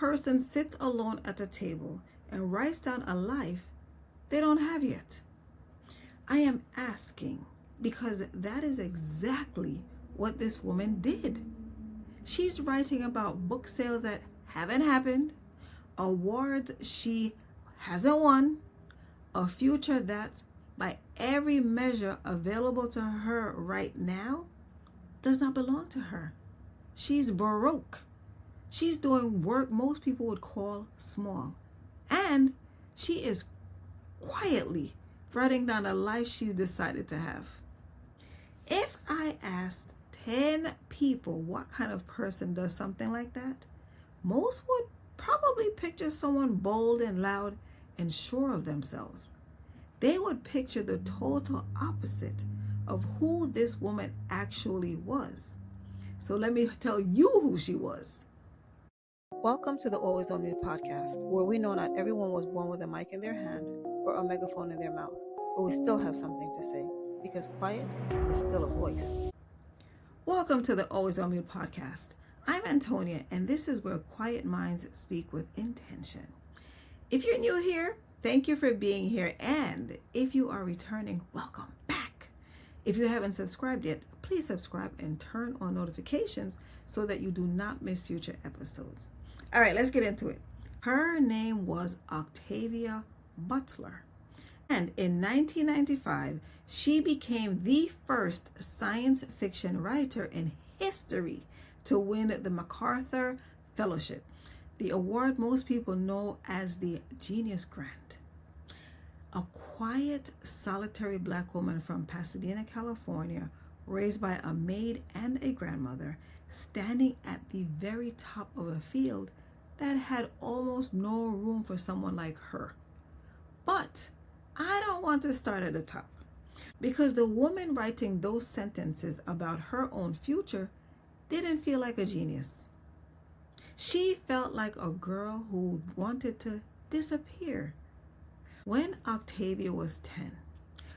person sits alone at a table and writes down a life they don't have yet? I am asking because that is exactly what this woman did. She's writing about book sales that haven't happened, awards she hasn't won, a future that, by every measure available to her right now, does not belong to her. She's broke. She's doing work most people would call small. And she is quietly writing down a life she's decided to have. If I asked 10 people what kind of person does something like that, most would probably picture someone bold and loud and sure of themselves. They would picture the total opposite of who this woman actually was. So let me tell you who she was. Welcome to the Always On Mute podcast, where we know not everyone was born with a mic in their hand or a megaphone in their mouth, but we still have something to say, because quiet is still a voice. Welcome to the Always On Mute podcast. I'm Antonia, and this is where quiet minds speak with intention. If you're new here, thank you for being here, and if you are returning, welcome back. If you haven't subscribed yet, please subscribe and turn on notifications so that you do not miss future episodes. All right, let's get into it. Her name was Octavia Butler, and in 1995, she became the first science fiction writer in history to win the MacArthur Fellowship, the award most people know as the Genius Grant. A quiet, solitary Black woman from Pasadena, California, raised by a maid and a grandmother, standing at the very top of a field that had almost no room for someone like her. But I don't want to start at the top, because the woman writing those sentences about her own future didn't feel like a genius. She felt like a girl who wanted to disappear. When Octavia was 10,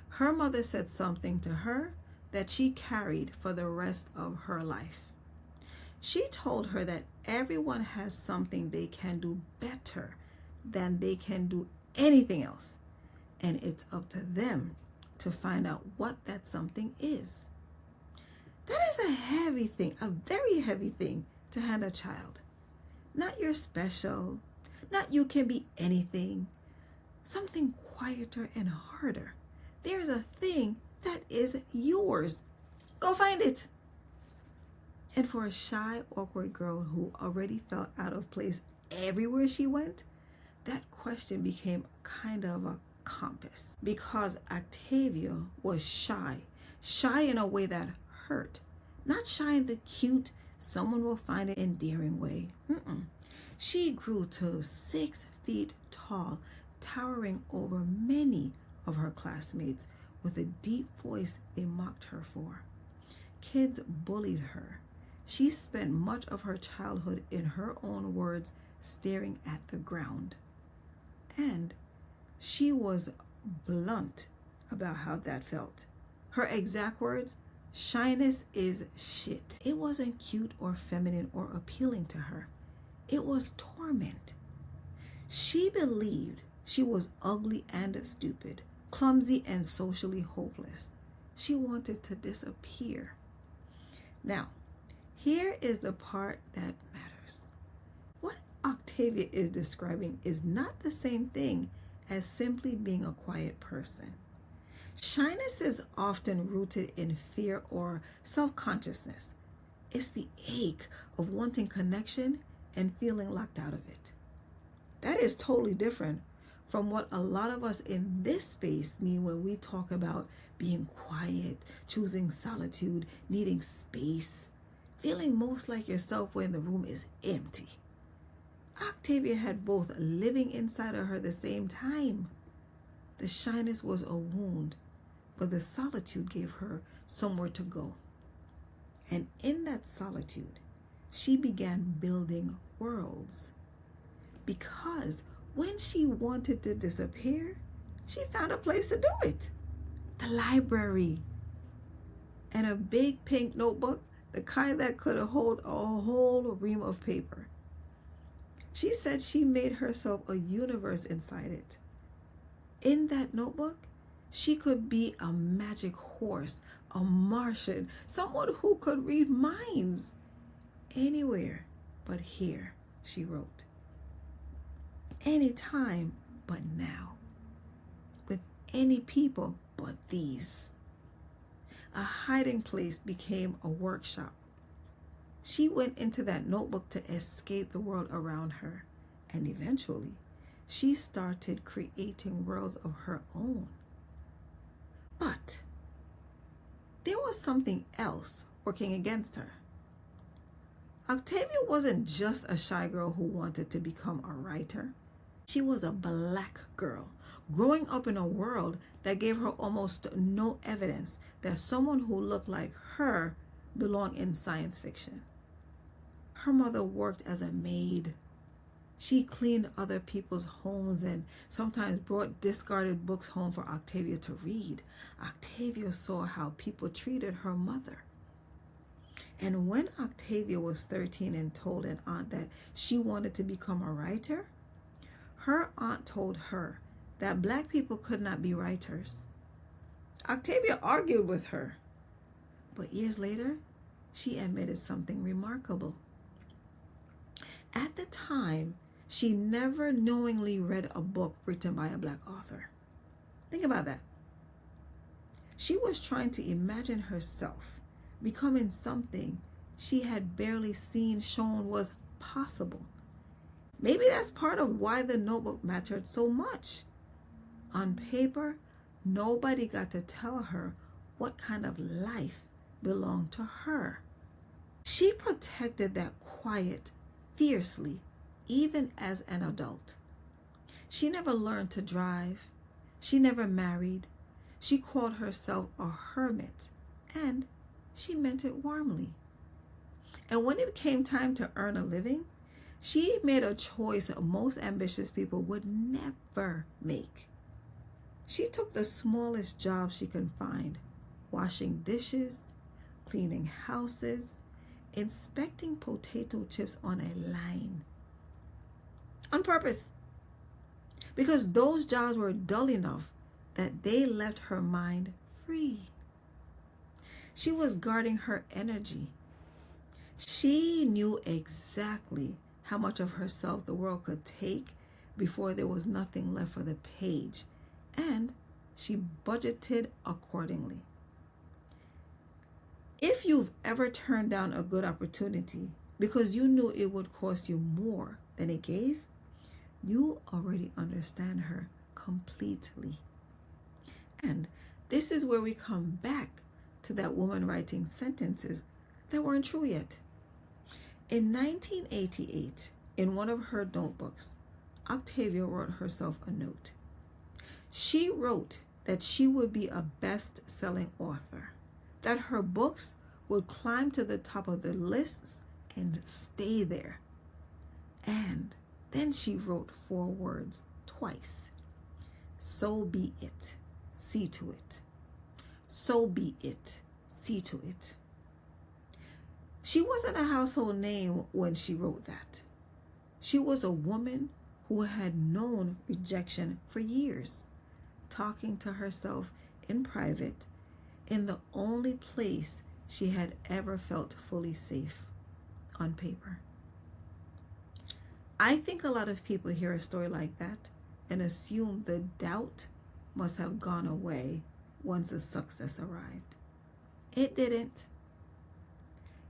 her mother said something to her that she carried for the rest of her life. She told her that everyone has something they can do better than they can do anything else, and it's up to them to find out what that something is. That is a heavy thing, a very heavy thing to hand a child. Not you're special, not you can be anything, something quieter and harder. There's a thing that is yours. Go find it. And for a shy, awkward girl who already felt out of place everywhere she went, that question became kind of a compass, because Octavia was shy in a way that hurt, not shy in the cute, someone will find it endearing way. She grew to 6 feet tall, towering over many of her classmates with a deep voice they mocked her for. Kids bullied her. She spent much of her childhood, in her own words, staring at the ground. And she was blunt about how that felt. Her exact words, "Shyness is shit." It wasn't cute or feminine or appealing to her. It was torment. She believed she was ugly and stupid, clumsy and socially hopeless. She wanted to disappear. Now, here is the part that matters. What Octavia is describing is not the same thing as simply being a quiet person. Shyness is often rooted in fear or self-consciousness. It's the ache of wanting connection and feeling locked out of it. That is totally different from what a lot of us in this space mean when we talk about being quiet, choosing solitude, needing space, feeling most like yourself when the room is empty. Octavia had both living inside of her at the same time. The shyness was a wound, but the solitude gave her somewhere to go. And in that solitude, she began building worlds. Because when she wanted to disappear, she found a place to do it. The library. And a big pink notebook, the kind that could hold a whole ream of paper. She said she made herself a universe inside it. In that notebook, she could be a magic horse, a Martian, someone who could read minds. Anywhere but here, she wrote. Anytime but now. With any people but these. A hiding place became a workshop. She went into that notebook to escape the world around her, and eventually, she started creating worlds of her own. But there was something else working against her. Octavia wasn't just a shy girl who wanted to become a writer. She was a black girl growing up in a world that gave her almost no evidence that someone who looked like her belonged in science fiction. Her mother worked as a maid. She cleaned other people's homes and sometimes brought discarded books home for Octavia to read. Octavia saw how people treated her mother. And when Octavia was 13 and told an aunt that she wanted to become a writer, her aunt told her that black people could not be writers. Octavia argued with her, but years later, she admitted something remarkable. At the time, she never knowingly read a book written by a black author. Think about that. She was trying to imagine herself becoming something she had barely seen shown was possible. Maybe that's part of why the notebook mattered so much. On paper, nobody got to tell her what kind of life belonged to her. She protected that quiet fiercely, even as an adult. She never learned to drive. She never married. She called herself a hermit, and she meant it warmly. And when it came time to earn a living, she made a choice most ambitious people would never make. She took the smallest job she could find, washing dishes, cleaning houses, inspecting potato chips on a line. On purpose. Because those jobs were dull enough that they left her mind free. She was guarding her energy. She knew exactly how much of herself the world could take before there was nothing left for the page, and she budgeted accordingly. If you've ever turned down a good opportunity because you knew it would cost you more than it gave, you already understand her completely. And this is where we come back to that woman writing sentences that weren't true yet. In 1988, in one of her notebooks, Octavia wrote herself a note. She wrote that she would be a best-selling author, that her books would climb to the top of the lists and stay there. And then she wrote 4 words twice. So be it. See to it. So be it. See to it. She wasn't a household name when she wrote that. She was a woman who had known rejection for years, talking to herself in private in the only place she had ever felt fully safe, on paper. I think a lot of people hear a story like that and assume the doubt must have gone away once the success arrived. It didn't.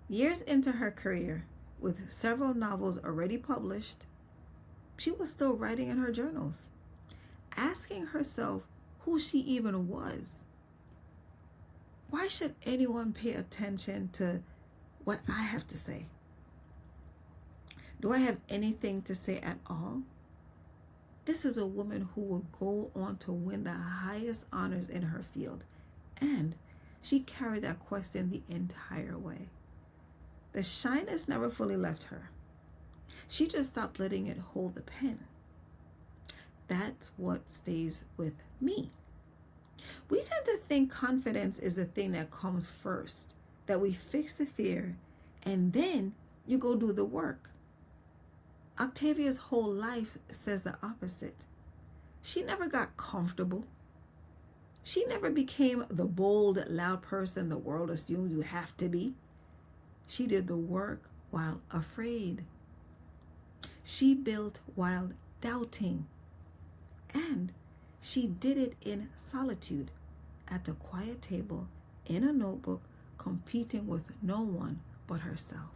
Years into her career, with several novels already published, she was still writing in her journals, asking herself who she even was. Why should anyone pay attention to what I have to say? Do I have anything to say at all? This is a woman who will go on to win the highest honors in her field, and she carried that question the entire way. The shyness never fully left her. She just stopped letting it hold the pen. That's what stays with me. We tend to think confidence is the thing that comes first, that we fix the fear, and then you go do the work. Octavia's whole life says the opposite. She never got comfortable. She never became the bold, loud person the world assumes you have to be. She did the work while afraid. She built while doubting. And she did it in solitude, at a quiet table, in a notebook, competing with no one but herself.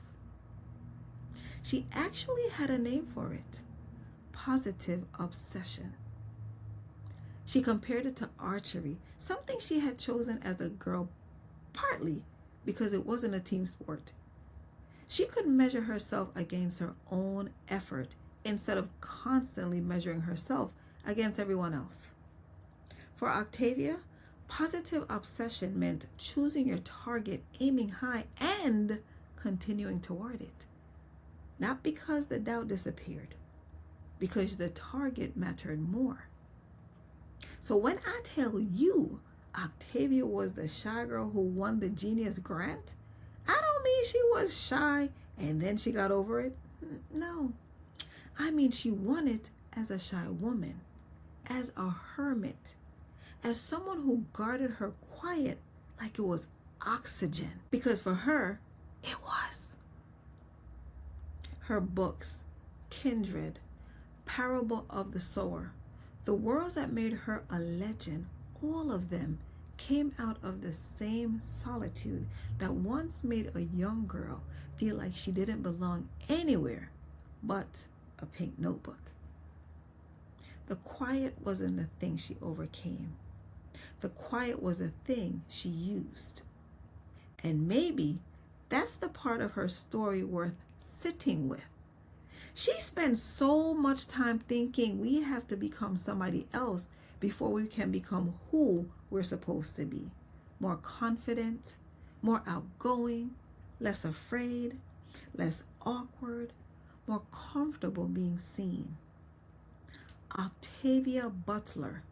She actually had a name for it: positive obsession. She compared it to archery, something she had chosen as a girl partly because it wasn't a team sport. She could measure herself against her own effort instead of constantly measuring herself against everyone else. For Octavia, positive obsession meant choosing your target, aiming high, and continuing toward it. Not because the doubt disappeared, because the target mattered more. So when I tell you Octavia was the shy girl who won the Genius Grant, I don't mean she was shy and then she got over it. No, I mean she won it as a shy woman, as a hermit, as someone who guarded her quiet like it was oxygen, because for her, it was. Her books, Kindred, Parable of the Sower, the worlds that made her a legend, all of them came out of the same solitude that once made a young girl feel like she didn't belong anywhere but a pink notebook. The quiet wasn't the thing she overcame. The quiet was a thing she used. And maybe that's the part of her story worth sitting with. She spends so much time thinking we have to become somebody else before we can become who we're supposed to be. More confident, more outgoing, less afraid, less awkward, more comfortable being seen. Octavia Butler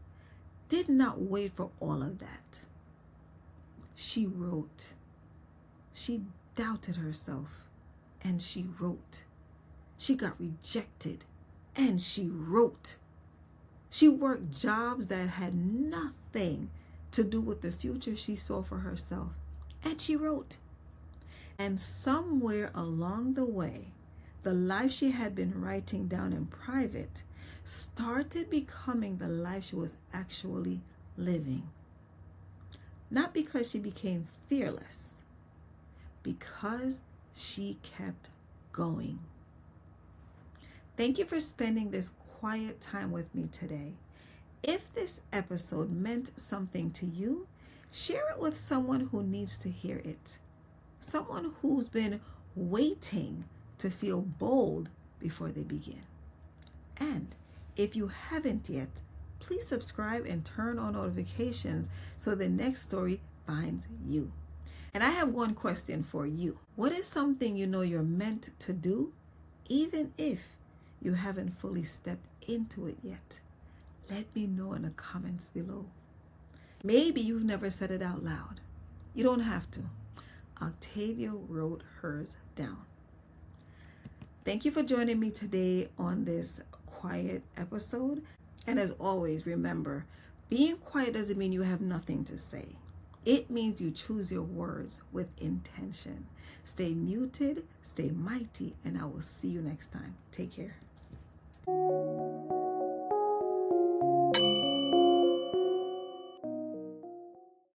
did not wait for all of that. She wrote. She doubted herself, and she wrote. She got rejected, and she wrote. She worked jobs that had nothing to do with the future she saw for herself, and she wrote. And somewhere along the way, the life she had been writing down in private started becoming the life she was actually living. Not because she became fearless, because she kept going. Thank you for spending this quiet time with me today. If this episode meant something to you, share it with someone who needs to hear it. Someone who's been waiting to feel bold before they begin. And if you haven't yet, please subscribe and turn on notifications so the next story finds you. And I have one question for you. What is something you know you're meant to do, even if you haven't fully stepped into it yet? Let me know in the comments below. Maybe you've never said it out loud. You don't have to. Octavia wrote hers down. Thank you for joining me today on this quiet episode. And as always, remember, being quiet doesn't mean you have nothing to say. It means you choose your words with intention. Stay muted, stay mighty, and I will see you next time. Take care.